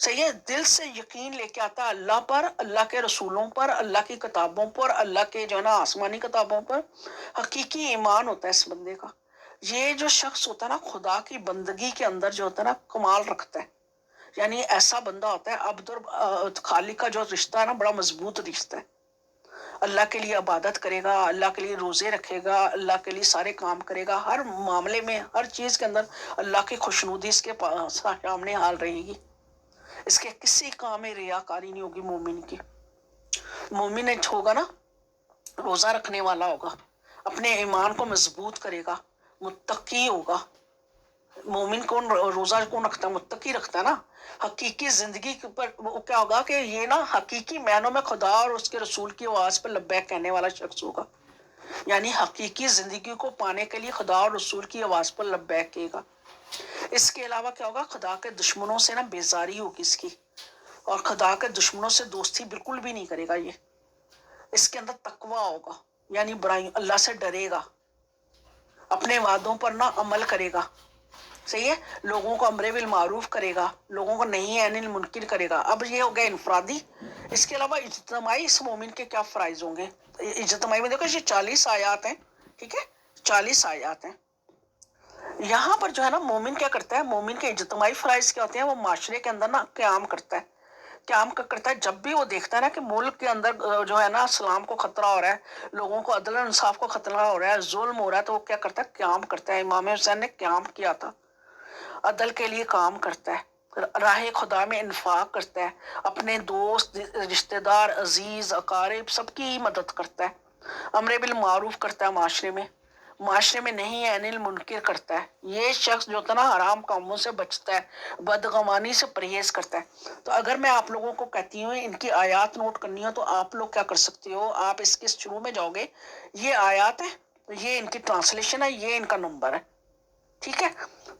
صحیح ہے، دل سے یقین لے کے آتا ہے اللہ پر، اللہ کے رسولوں پر، اللہ کی کتابوں پر، اللہ کے جو ہے نا آسمانی کتابوں پر. حقیقی ایمان ہوتا ہے اس بندے کا. یہ جو شخص ہوتا ہے نا خدا کی بندگی کے اندر جو ہوتا ہے نا کمال رکھتا ہے. یعنی ایسا بندہ ہوتا ہے عبد اور خالق کا جو رشتہ ہے نا بڑا مضبوط رشتہ ہے. اللہ کے لیے عبادت کرے گا، اللہ کے لیے روزے رکھے گا، اللہ کے لیے سارے کام کرے گا، ہر معاملے میں ہر چیز کے اندر اللہ کی خوشنودی اس کے سامنے حال رہے گی. اس کے کسی کام میں ریاکاری نہیں ہوگی مومن کی. مومن ہوگا نا روزہ رکھنے والا ہوگا، اپنے ایمان کو مضبوط کرے گا، متقی ہوگا. مومن کون روزہ کون رکھتا ہے؟ متقی رکھتا ہے نا. حقیقی زندگی کے اوپر وہ کیا ہوگا کہ یہ نا حقیقی معنوں میں خدا اور اس کے رسول کی آواز پر لبیک کہنے والا شخص ہوگا. یعنی حقیقی زندگی کو پانے کے لیے خدا اور رسول کی آواز پر لبیک کہے گا. اس کے علاوہ کیا ہوگا؟ خدا کے دشمنوں سے نا بیزاری ہوگی اس کی، اور خدا کے دشمنوں سے دوستی بالکل بھی نہیں کرے گا. یہ اس کے اندر تقوی ہوگا، یعنی برائی اللہ سے ڈرے گا، اپنے وعدوں پر نہ عمل کرے گا. صحیح ہے، لوگوں کو امر بالمعروف کرے گا، لوگوں کو نہیں عن المنکر کرے گا. اب یہ ہو گیا انفرادی. اس کے علاوہ اجتماعی اس مومن کے کیا فرائض ہوں گے؟ اجتماعی میں دیکھو یہ 40 آیات ہیں، ٹھیک ہے، 40 آیات ہیں. یہاں پر جو ہے نا مومن کیا کرتا ہے؟ مومن کے اجتماعی فرائض کیا ہوتے ہیں؟ وہ معاشرے کے اندر نا قیام کرتا ہے. قیام کرتا ہے جب بھی وہ دیکھتا ہے نا کہ ملک کے اندر جو ہے نا اسلام کو خطرہ ہو رہا ہے، لوگوں کو عدل و انصاف کو خطرہ ہو رہا ہے، ظلم ہو رہا ہے، تو وہ کیا کرتا ہے؟ قیام کرتا ہے. امام حسین نے قیام کیا تھا، عدل کے لیے کام کرتا ہے، راہ خدا میں انفاق کرتا ہے، اپنے دوست رشتہ دار عزیز اقارب سب کی مدد کرتا ہے، امر بالمعروف کرتا ہے، معاشرے میں نہیں عن المنکر کرتا ہے. یہ شخص جو ہوتا ہے نا حرام کاموں سے بچتا ہے، بدگمانی سے پرہیز کرتا ہے. تو اگر میں آپ لوگوں کو کہتی ہوں ان کی آیات نوٹ کرنی ہو تو آپ لوگ کیا کر سکتے ہو؟ آپ اس کے شروع میں جاؤ گے، یہ آیات ہے، یہ ان کی ٹرانسلیشن ہے، یہ ان کا نمبر ہے، ٹھیک ہے.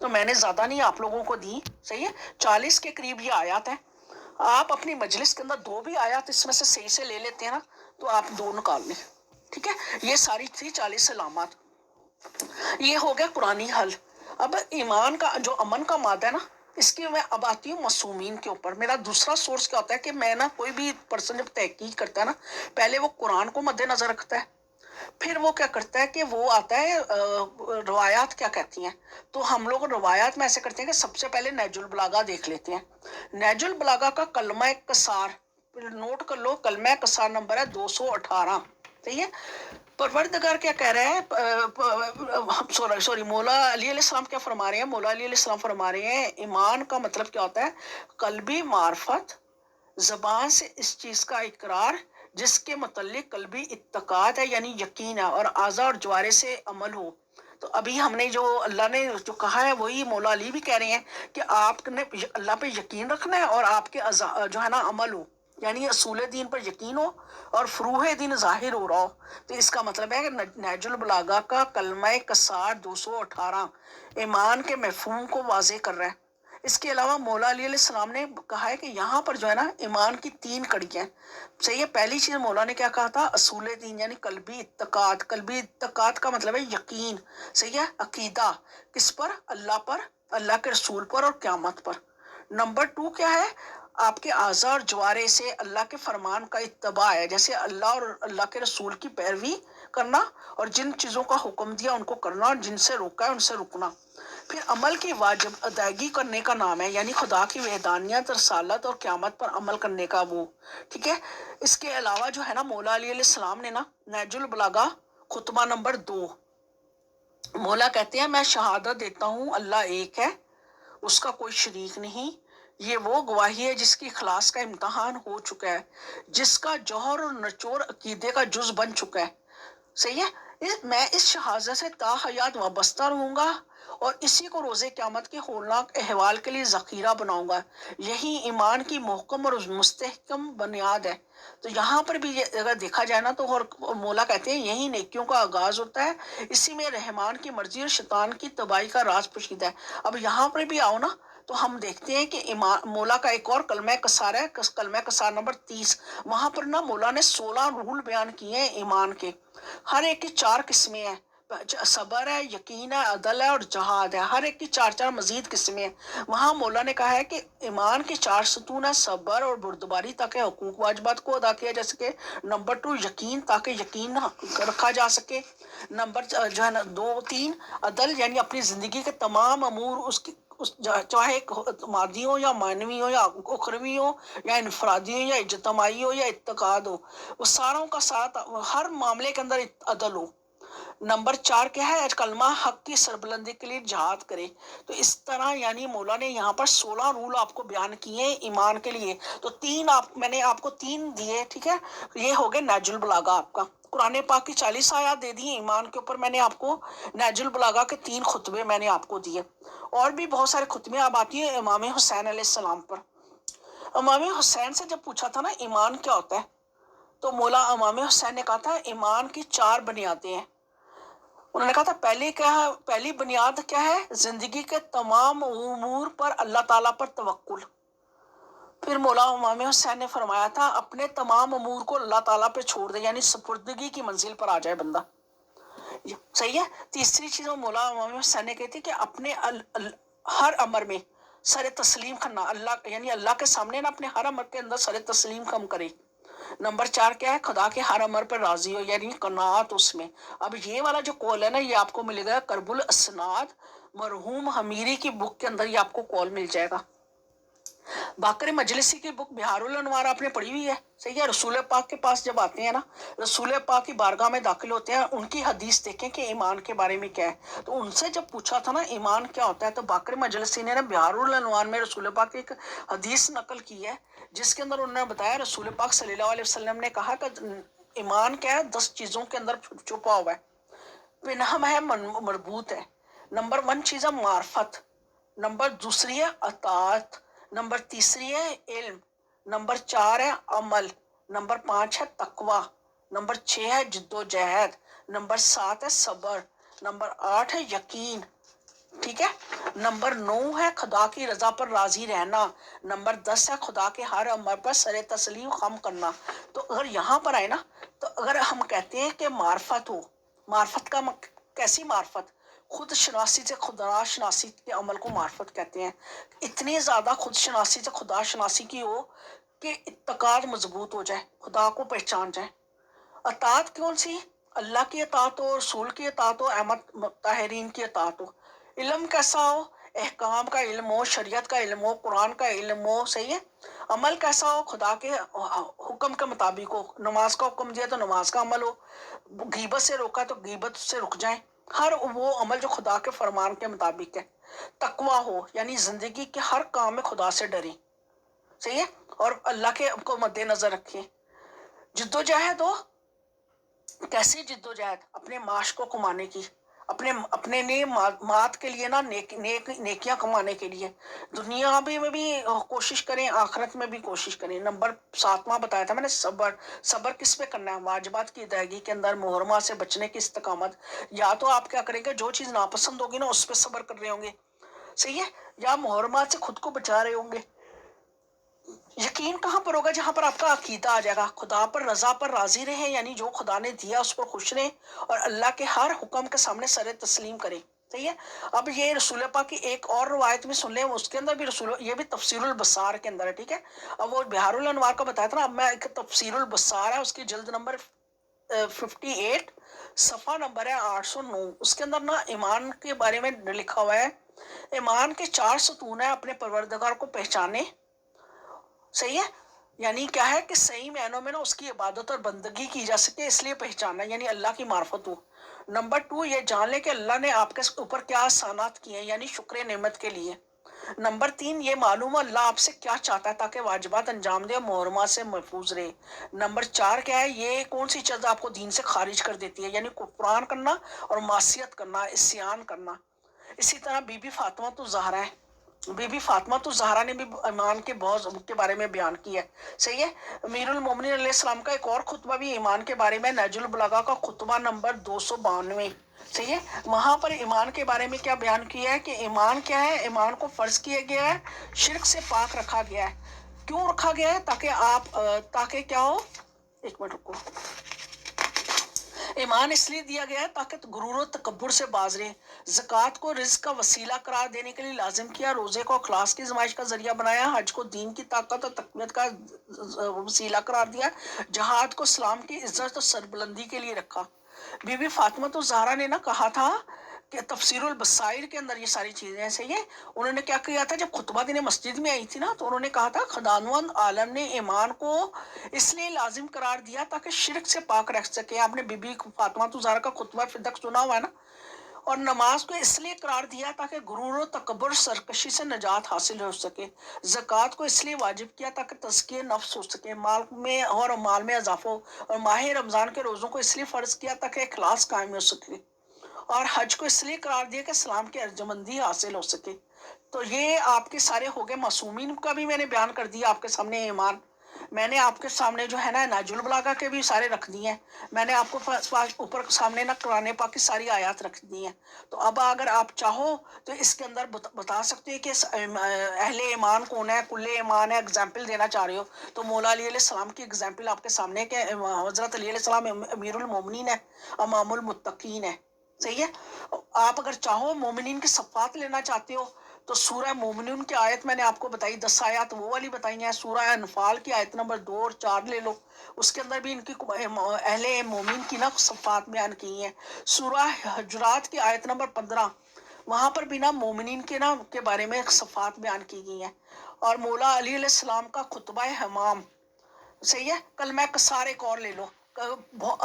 تو میں نے زیادہ نہیں آپ لوگوں کو دی، صحیح ہے، 40 کے قریب یہ آیات ہیں. آپ اپنی مجلس کے اندر 2 بھی آیات اس میں سے صحیح سے لے لیتے ہیں نا تو آپ 2 نکال لیں، ٹھیک ہے. یہ ساری تھی 40 علامات. یہ ہو گیا قرآنی حل. اب ایمان کا جو امن کا مادہ ہے نا، اس کی میں اب آتی ہوں معصومین کے اوپر. میرا دوسرا سورس کیا ہوتا ہے کہ میں نا کوئی بھی پرسن جب تحقیق کرتا ہے نا، پہلے وہ قرآن کو مد نظر رکھتا ہے، پھر وہ کیا کرتا ہے کہ وہ آتا ہے روایات کیا کہتی ہیں. تو ہم لوگ روایات میں ایسے کرتے ہیں کہ سب سے پہلے نہج البلاغہ دیکھ لیتے ہیں. نہج البلاغہ کا کلمہ کسار نوٹ کر لو، کلمہ کسار نمبر ہے 218. صحیح ہے. پروردگار کیا کہہ رہے ہیں؟ سوری مولا علی علیہ السلام کیا فرما رہے ہیں؟ مولا علی علیہ السلام فرما رہے ہیں ایمان کا مطلب کیا ہوتا ہے؟ قلبی معرفت، زبان سے اس چیز کا اقرار جس کے متعلق قلبی اعتقاد ہے یعنی یقین ہے، اور اعضاء اور جوارے سے عمل ہو. تو ابھی ہم نے جو اللہ نے جو کہا ہے وہی مولا علی بھی کہہ رہے ہیں کہ آپ نے اللہ پہ یقین رکھنا ہے اور آپ کے جو ہے نا عمل ہو، یعنی اصول دین پر یقین ہو اور فروع دین ظاہر ہو رہا ہو. تو اس کا مطلب ہے کہ نہج البلاغہ کا کلمہ کسار 218 ایمان کے مفہوم کو واضح کر رہا ہے. اس کے علاوہ مولا علی علیہ السلام نے کہا ہے کہ یہاں پر جو ہے نا ایمان کی 3 کڑیاں ہیں. صحیح ہے. پہلی چیز مولا نے کیا کہا تھا؟ اصول دین یعنی قلبی اعتقاد. قلبی اعتقاد کا مطلب ہے یقین. صحیح ہے. عقیدہ کس پر؟ اللہ پر، اللہ کے رسول پر اور قیامت پر. نمبر 2 کیا ہے؟ آپ کے اعضاء اور جوارے سے اللہ کے فرمان کا اتباع ہے، جیسے اللہ اور اللہ کے رسول کی پیروی کرنا، اور جن چیزوں کا حکم دیا ان کو کرنا، اور جن سے روکا ہے ان سے رکنا. پھر عمل کی واجب ادائیگی کرنے کا نام ہے، یعنی خدا کی وحدانیت، رسالت اور قیامت پر عمل کرنے کا وہ، ٹھیک ہے. اس کے علاوہ جو ہے نا مولا علی علیہ السلام نے نا نہج البلاغہ خطبہ نمبر 2 مولا کہتے ہیں میں شہادت دیتا ہوں اللہ ایک ہے، اس کا کوئی شریک نہیں. یہ وہ گواہی ہے جس کی اخلاص کا امتحان ہو چکا ہے، جس کا جوہر اور نچوڑ عقیدے کا جز بن چکا ہے. صحیح ہے. میں اس شہادت سے تا حیات وابستہ رہوں گا اور اسی کو روز قیامت کے ہولناک احوال کے لیے ذخیرہ بناؤں گا. یہی ایمان کی محکم اور مستحکم بنیاد ہے. تو یہاں پر بھی اگر دیکھا جائے نا تو اور مولا کہتے ہیں یہی نیکیوں کا آغاز ہوتا ہے، اسی میں رحمان کی مرضی اور شیطان کی تباہی کا راز پوشیدہ ہے. اب یہاں پر بھی آؤ نا تو ہم دیکھتے ہیں کہ مولا کا ایک اور کلمہ کسار ہے، کلمہ کسار نمبر 30. وہاں پر نا مولا نے 16 رول بیان کیے ہیں ایمان کے. ہر ایک کی 4 قسمیں ہیں. صبر ہے، یقین ہے، عدل ہے اور جہاد ہے، ہر ایک کی چار چار مزید قسمیں ہیں۔ وہاں مولا نے کہا ہے کہ ایمان کے چار ستون ہے، صبر اور بردباری تاکہ حقوق واجبات کو ادا کیا جا سکے، نمبر 2 یقین تاکہ یقین رکھا جا سکے، نمبر جو ہے نا 2 3 عدل یعنی اپنی زندگی کے تمام امور چاہے مادی ہو یا معنوی ہو یا اخروی ہو یا انفرادی ہو یا اجتماعی ہو یا اعتقاد ہو، وہ ساروں کا ساتھ ہر معاملے کے اندر عدل ہو۔ نمبر 4 کیا ہے؟ کلمہ حق کی سربلندی کے لیے جہاد کرے۔ تو اس طرح یعنی مولا نے یہاں پر 16 رول آپ کو بیان کیے ایمان کے لیے۔ تو میں نے آپ کو 3 دیے، ٹھیک ہے، یہ ہو گئے نہج البلاغہ آپ کا۔ قرآن پاک کی 40 آیات دے دی ایمان کے اوپر، میں نے آپ کو نہج البلاغہ کے 3 خطبے میں نے آپ کو دیے، اور بھی بہت سارے خطبے اب آتی ہیں امام حسین علیہ السلام پر۔ امام حسین سے جب پوچھا تھا نا ایمان کیا ہوتا ہے، تو مولا امام حسین نے کہا تھا ایمان کی 4 بنیادیں ہیں۔ انہوں نے کہا تھا پہلی بنیاد کیا ہے؟ زندگی کے تمام امور پر اللہ تعالیٰ پر توکل۔ پھر مولا امام حسین نے فرمایا تھا اپنے تمام امور کو اللہ تعالیٰ پہ چھوڑ دے، یعنی سپردگی کی منزل پر آ جائے بندہ، صحیح ہے۔ تیسری چیز مولا امام حسین نے کہی تھی کہ اپنے ہر امر میں سر تسلیم کرنا، اللہ یعنی اللہ کے سامنے نا اپنے ہر امر کے اندر سر تسلیم کم کرے۔ نمبر 4 کیا ہے؟ خدا کے ہر امر پر راضی ہو، یعنی قناعت اس میں۔ اب یہ والا جو قول ہے نا، یہ آپ کو ملے گا کرب الاسناد مرحوم حمیری کی بک کے اندر، یہ آپ کو قول مل جائے گا۔ باقر مجلسی کی بک بہار الانوار آپ نے پڑھی ہوئی ہے، صحیح ہے۔ رسول پاک کے پاس جب آتے ہیں نا، رسول پاک کی بارگاہ میں داخل ہوتے ہیں، ان کی حدیث دیکھیں کہ ایمان کے بارے میں کیا ہے۔ تو ان سے جب پوچھا تھا نا ایمان کیا ہوتا ہے، تو باقر مجلسی نے نا بہار الانوار میں رسول پاک کی ایک حدیث نقل کی ہے، جس کے اندر انہوں نے بتایا رسول پاک صلی اللہ علیہ وسلم نے کہا کہ ایمان کیا ہے؟ 10 چیزوں کے اندر چھپا ہوا ہے، پنہم ہے، مربوط ہے۔ نمبر 1 چیز ہے معرفت، نمبر 2 ہے اطاعت، نمبر 3 ہے علم، نمبر 4 ہے عمل، نمبر 5 ہے تقوی، نمبر 6 ہے جد و جہد، نمبر 7 ہے صبر، نمبر 8 ہے یقین، ٹھیک ہے، نمبر 9 ہے خدا کی رضا پر راضی رہنا، نمبر 10 ہے خدا کے ہر امر پر سر تسلیم خم کرنا۔ تو اگر یہاں پر آئے نا، تو اگر ہم کہتے ہیں کہ معرفت ہو، معرفت کا کیسی معرفت؟ خود شناسی سے خدا شناسی کے عمل کو معرفت کہتے ہیں۔ اتنی زیادہ خود شناسی سے خدا شناسی کی ہو کہ اعتقاد مضبوط ہو جائے، خدا کو پہچان جائے۔ اطاعت کون سی؟ اللہ کی اطاعت ہو، رسول کی اطاعت ہو، احمد مطہرین کی اطاعت ہو۔ علم کیسا ہو؟ احکام کا علم ہو، شریعت کا علم ہو، قرآن کا علم ہو، صحیح ہے۔ عمل کیسا ہو؟ خدا کے حکم کے مطابق ہو، نماز کا حکم دیا تو نماز کا عمل ہو، غیبت سے روکا تو غیبت سے رک جائیں، ہر وہ عمل جو خدا کے فرمان کے مطابق ہے۔ تقوی ہو، یعنی زندگی کے ہر کام میں خدا سے ڈریں، صحیح ہے، اور اللہ کے کو مد نظر رکھیں۔ جد و جہد ہو، کیسی جد و جہد؟ اپنے معاش کو کمانے کی، اپنے مات کے لیے نا نیکیاں کمانے کے لیے، دنیا میں بھی کوشش کریں، آخرت میں بھی کوشش کریں۔ نمبر 7 بتایا تھا میں نے صبر کس پہ کرنا ہے؟ واجبات کی ادائیگی کے اندر، محرمات سے بچنے کی استقامت۔ یا تو آپ کیا کریں گے، جو چیز ناپسند ہوگی نا اس پہ صبر کر رہے ہوں گے، صحیح ہے، یا محرمات سے خود کو بچا رہے ہوں گے۔ یقین کہاں پر ہوگا؟ جہاں پر آپ کا عقیدہ آ جائے گا، خدا پر رضا پر راضی رہیں، یعنی جو خدا نے دیا اس پر خوش رہیں، اور اللہ کے ہر حکم کے سامنے سر تسلیم کریں، صحیح ہے۔ اب یہ رسول پاک کی ایک اور روایت میں سن لیں، اس کے اندر بھی یہ بھی تفسیر البصار کے اندر ہے، ٹھیک ہے۔ اب وہ بہار الانوار کا بتایا تھا نا، اب میں ایک تفسیر البصار ہے، اس کی جلد نمبر 58 صفحہ نمبر ہے 809، اس کے اندر نا ایمان کے بارے میں لکھا ہوا ہے، ایمان کے 4 ستون ہیں، اپنے پروردگار کو پہچانے، صحیح ہے، یعنی کیا ہے کہ صحیح معنوں میں نا اس کی عبادت اور بندگی کی جا سکے، اس لیے پہچاننا، یعنی اللہ کی معرفت ہو۔ نمبر 2 یہ جان لے کہ اللہ نے آپ کے اوپر کیا احسانات کیے ہیں، یعنی شکر نعمت کے لیے۔ نمبر 3 یہ معلوم ہے اللہ آپ سے کیا چاہتا ہے تاکہ واجبات انجام دے اور محرمات سے محفوظ رہے۔ نمبر 4 کیا ہے؟ یہ کون سی چیز آپ کو دین سے خارج کر دیتی ہے، یعنی کفران کرنا اور معصیت کرنا، عصیان کرنا۔ اسی طرح بی بی فاطمہ الزہرا ہے، بی بی فاطمہ الزہرا نے بھی ایمان کے بہت کے بارے میں بیان کیا ہے، صحیح ہے۔ امیر المومنین علیہ السلام کا ایک اور خطبہ بھی ایمان کے بارے میں، نہج البلاغہ کا خطبہ نمبر 292، صحیح ہے۔ وہاں پر ایمان کے بارے میں کیا بیان کیا ہے کہ ایمان کیا ہے؟ ایمان کو فرض کیا گیا ہے، شرک سے پاک رکھا گیا ہے۔ کیوں رکھا گیا ہے؟ تاکہ کیا ہو، ایک منٹ رکو، ایمان اس لیے دیا گیا ہے تاکہ غرور و تکبر سے باز رہے. زکوٰۃ کو رزق کا وسیلہ قرار دینے کے لیے لازم کیا. روزے کو اخلاص کی آزمائش کا ذریعہ بنایا. حج کو دین کی طاقت اور تقویت کا وسیلہ قرار دیا. جہاد کو اسلام کی عزت اور سربلندی کے لیے رکھا. بی بی فاطمہ الزہرا نے نا کہا تھا کہ تفسیر البصائر کے اندر یہ ساری چیزیں ایسے ہی ہیں. انہوں نے کیا کیا تھا جب خطبہ دینے مسجد میں آئی تھی نا تو انہوں نے کہا تھا خداوند عالم نے ایمان کو اس لیے لازم قرار دیا تاکہ شرک سے پاک رہ سکے. آپ نے بی بی فاطمہ الزہرا کا خطبہ فدق سنا ہوا ہے نا. اور نماز کو اس لیے قرار دیا تاکہ غرور و تکبر سرکشی سے نجات حاصل ہو سکے. زکوٰۃ کو اس لیے واجب کیا تاکہ تزکیہ نفس ہو سکے، مال میں اضافہ ہو. اور ماہ رمضان کے روزوں کو اس لیے فرض کیا تاکہ اخلاص قائم ہو سکے. اور حج کو اس لیے قرار دیا کہ اسلام کی ارجمندی حاصل ہو سکے. تو یہ آپ کے سارے ہو گئے. معصومین کا بھی میں نے بیان کر دیا آپ کے سامنے. ایمان میں نے آپ کے سامنے جو ہے نا ناج البلاغہ کے بھی سارے رکھ دیے ہیں. میں نے آپ کو اوپر سامنے نا قرآن پاک کی ساری آیات رکھ دی ہیں. تو اب اگر آپ چاہو تو اس کے اندر بتا سکتے ہیں کہ اہل ایمان کون ہے، کل ایمان ہے. اگزامپل دینا چاہ رہے ہو تو مولا علی علیہ السلام کی اگزامپل آپ کے سامنے کہ حضرت علی علیہ السلام امیر المومنین ہے، امام المتقین ہے. صحیح ہے. آپ اگر چاہو مومنین کی صفات لینا چاہتے ہو تو سورہ مومنون کی آیت میں نے آپ کو بتائی 10 آیات وہ والی بتائی ہیں. سورہ انفال کی آیت نمبر 2 اور 4 لے لو، اس کے اندر بھی ان کی اہل مومن کی نا صفات بیان کی ہیں. سورہ حجرات کی آیت نمبر 15 وہاں پر بھی نا مومنین کے بارے میں صفات بیان کی گئی ہیں. اور مولا علی علیہ السلام کا خطبہ حمام. صحیح ہے. کلمہ قصار ایک اور لے لو.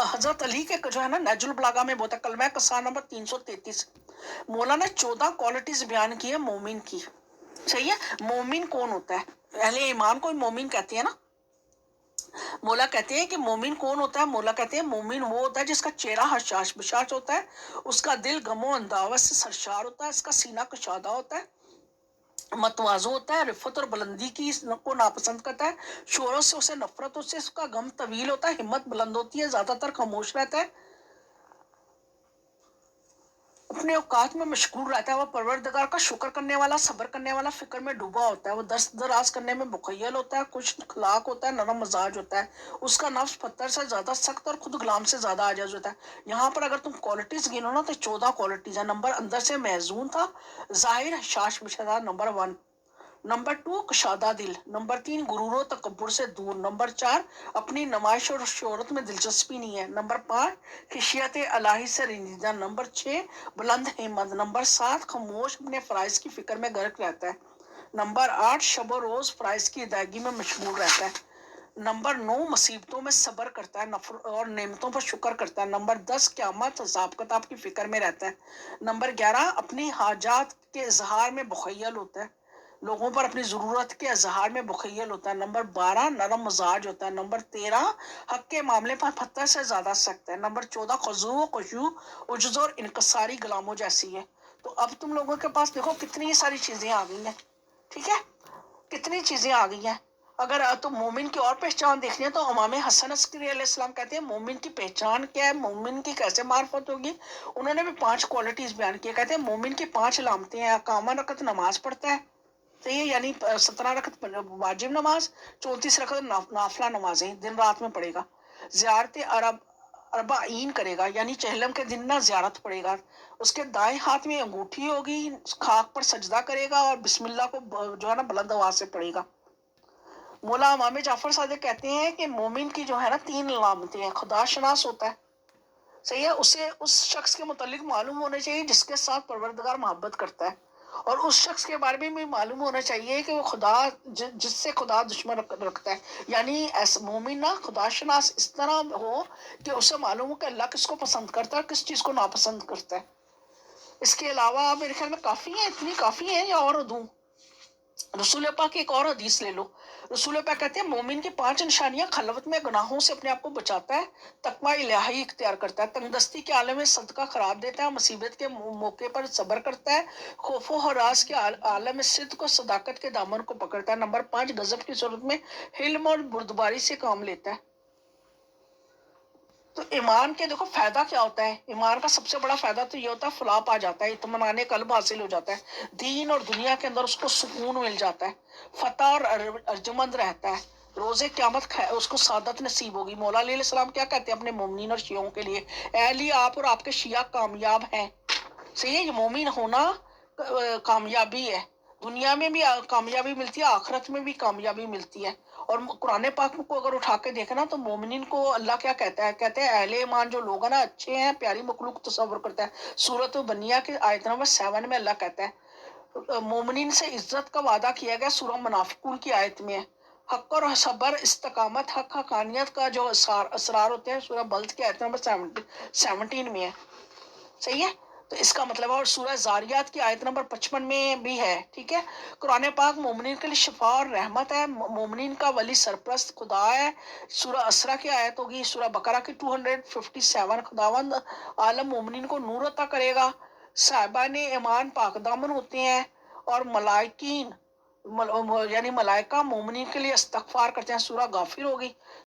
حضرت علی کے جو ہے نا نہج البلاغہ میں بہت ہے. کلمہ قصار نمبر 333 مولانا 14 کوالٹیز بیان کی ہے مومن کی. صحیح ہے. مومن کون ہوتا ہے؟ اہل ایمان کو مومن کہتے ہیں نا. مولا کہتے ہیں کہ مومن کون ہوتا ہے. مولا کہتے ہیں مومن وہ ہوتا ہے جس کا چہرہ حشاش بشاش ہوتا ہے، اس کا دل غم و انداوت سے سرشار ہوتا ہے، اس کا سینہ کشادہ ہوتا ہے، متواضع ہوتا ہے، رفت اور بلندی کو ناپسند کرتا ہے، شوروں سے اسے نفرت ہوتی ہے، اس کا غم طویل ہوتا ہے، ہمت بلند ہوتی ہے، زیادہ تر خاموش رہتا ہے، اپنے اوقات میں مشغول رہتا ہے. وہ پروردگار کا شکر کرنے والا، صبر کرنے والا، فکر میں ڈوبا ہوتا ہے. وہ دست دراز کرنے میں مخیل ہوتا ہے، خوش اخلاق ہوتا ہے، نرم مزاج ہوتا ہے. اس کا نفس پتھر سے زیادہ سخت اور خود غلام سے زیادہ عاجز ہوتا ہے. یہاں پر اگر تم کوالٹیز گنو نا تو 14 کوالٹیز ہیں. نمبر اندر سے محزون تھا، ظاہر حشاش بشدہ. نمبر 1. نمبر 2 کشادہ دل. نمبر 3 غرور و تکبر سے دور. نمبر 4 اپنی نمائش اور شہرت میں دلچسپی نہیں ہے. نمبر 5 خشیت الہی سے رنجیدہ. نمبر 6 بلند ہمت. نمبر 7 خاموش اپنے فرائض کی فکر میں غرق رہتا ہے. نمبر 8 شب و روز فرائض کی ادائیگی میں مشغول رہتا ہے. نمبر 9 مصیبتوں میں صبر کرتا ہے اور نعمتوں پر شکر کرتا ہے. نمبر 10 قیامت حساب کتاب کی فکر میں رہتا ہے. نمبر 11 اپنی حاجات کے اظہار میں بخیل ہوتا ہے، لوگوں پر اپنی ضرورت کے اظہار میں بخیل ہوتا ہے. نمبر 12 نرم مزاج ہوتا ہے. نمبر 13 حق کے معاملے پر پتھر سے زیادہ سخت ہے. نمبر 14 خضوع خشوع عجز اور انکساری غلاموں جیسی ہے. تو اب تم لوگوں کے پاس دیکھو کتنی ساری چیزیں آ گئی ہیں. ٹھیک ہے، کتنی چیزیں آ گئی ہیں. اگر تم مومن کی اور پہچان دیکھنی ہے تو امام حسن عسکری علیہ السلام کہتے ہیں مومن کی پہچان کیا ہے، مومن کی کیسے معرفت ہوگی. انہوں نے بھی 5 کوالٹیز بیان کی. کہتے ہیں مومن کی 5 علامتیں ہیں. اقامہ رکعت نماز پڑھتا ہے، صحیح ہے، یعنی 17 رکعت واجب نماز، 34 رکعت نافلہ نمازیں دن رات میں پڑھے گا. زیارت اربعین کرے گا، یعنی چہلم کے دن نہ زیارت پڑے گا. اس کے دائیں ہاتھ میں انگوٹھی ہوگی، خاک پر سجدہ کرے گا اور بسم اللہ کو جو ہے نا بلند آواز سے پڑھے گا. مولا امام جعفر صادق کہتے ہیں کہ مومن کی جو ہے نا 3 علامتیں ہیں. خدا شناس ہوتا ہے، صحیح ہے، اسے اس شخص کے متعلق معلوم ہونا چاہیے جس کے ساتھ پروردگار محبت کرتا ہے، اور اس شخص کے بارے میں بھی معلوم ہونا چاہیے کہ وہ خدا جس سے خدا دشمن رکھتا ہے. یعنی ایسا مومن نہ خدا شناس اس طرح ہو کہ اسے معلوم ہو کہ اللہ کس کو پسند کرتا ہے، کس چیز کو ناپسند کرتا ہے. اس کے علاوہ میرے خیال میں کافی ہیں، اتنی کافی ہیں یا اور دوں. رسول پاک کی ایک اور حدیث لے لو. رسول پاک کہتے ہیں مومن کی 5 نشانیاں: خلوت میں گناہوں سے اپنے آپ کو بچاتا ہے، تقوی الہی اختیار کرتا ہے، تنگ دستی کے عالم میں صدقہ خراب دیتا ہے، مصیبت کے موقع پر صبر کرتا ہے، خوف و ہراس کے عالم میں صدق و صداقت کے دامن کو پکڑتا ہے. نمبر 5 غضب کی صورت میں حلم اور بردباری سے کام لیتا ہے. تو ایمان کے دیکھو فائدہ کیا ہوتا ہے. ایمان کا سب سے بڑا فائدہ تو یہ ہوتا ہے فلاح آ جاتا ہے، اطمینان قلب حاصل ہو جاتا ہے، دین اور دنیا کے اندر اس کو سکون مل جاتا ہے، فتح اور ارجمند رہتا ہے، روز قیامت اس کو سعادت نصیب ہوگی. مولا علیہ السلام کیا کہتے ہیں اپنے مومنین اور شیعوں کے لیے؟ اے علی آپ اور آپ کے شیعہ کامیاب ہیں. صحیح ہے، یہ مومن ہونا کامیابی ہے، دنیا میں بھی کامیابی ملتی ہے، آخرت میں بھی کامیابی ملتی ہے. اور قرآن پاک کو اگر اٹھا کے دیکھنا تو مومنین کو اللہ کیا کہتا ہے؟ کہتے ہیں اہل ایمان جو لوگ ہیں نا اچھے ہیں، پیاری مخلوق تصور کرتا ہے. سورۃ بنیہ کے آیت نمبر 7 میں اللہ کہتا ہے مومنین سے عزت کا وعدہ کیا گیا. سورہ منافقون کی آیت میں ہے. حق اور صبر، استقامت، حق حقانیت کا جو اسرار ہوتے ہیں سورہ بلد کی آیت نمبر 17 میں ہے. صحیح ہے، تو اس کا مطلب ہے. اور سورہ زاریات کی آیت نمبر 55 میں بھی ہے. ٹھیک ہے، قرآن پاک مومنین کے لیے شفا اور رحمت ہے. مومنین کا ولی سرپرست خدا ہے. سورہ اسرا کی آیت ہوگی، سورہ بقرہ کی 257. خداوند عالم مومنین کو نور عطا کرے گا. صاحبان ایمان پاک دامن ہوتے ہیں. اور ملائکین یعنی ملائکہ مومنین کے لیے استغفار کرتے ہیں. سورہ غافر ہوگی.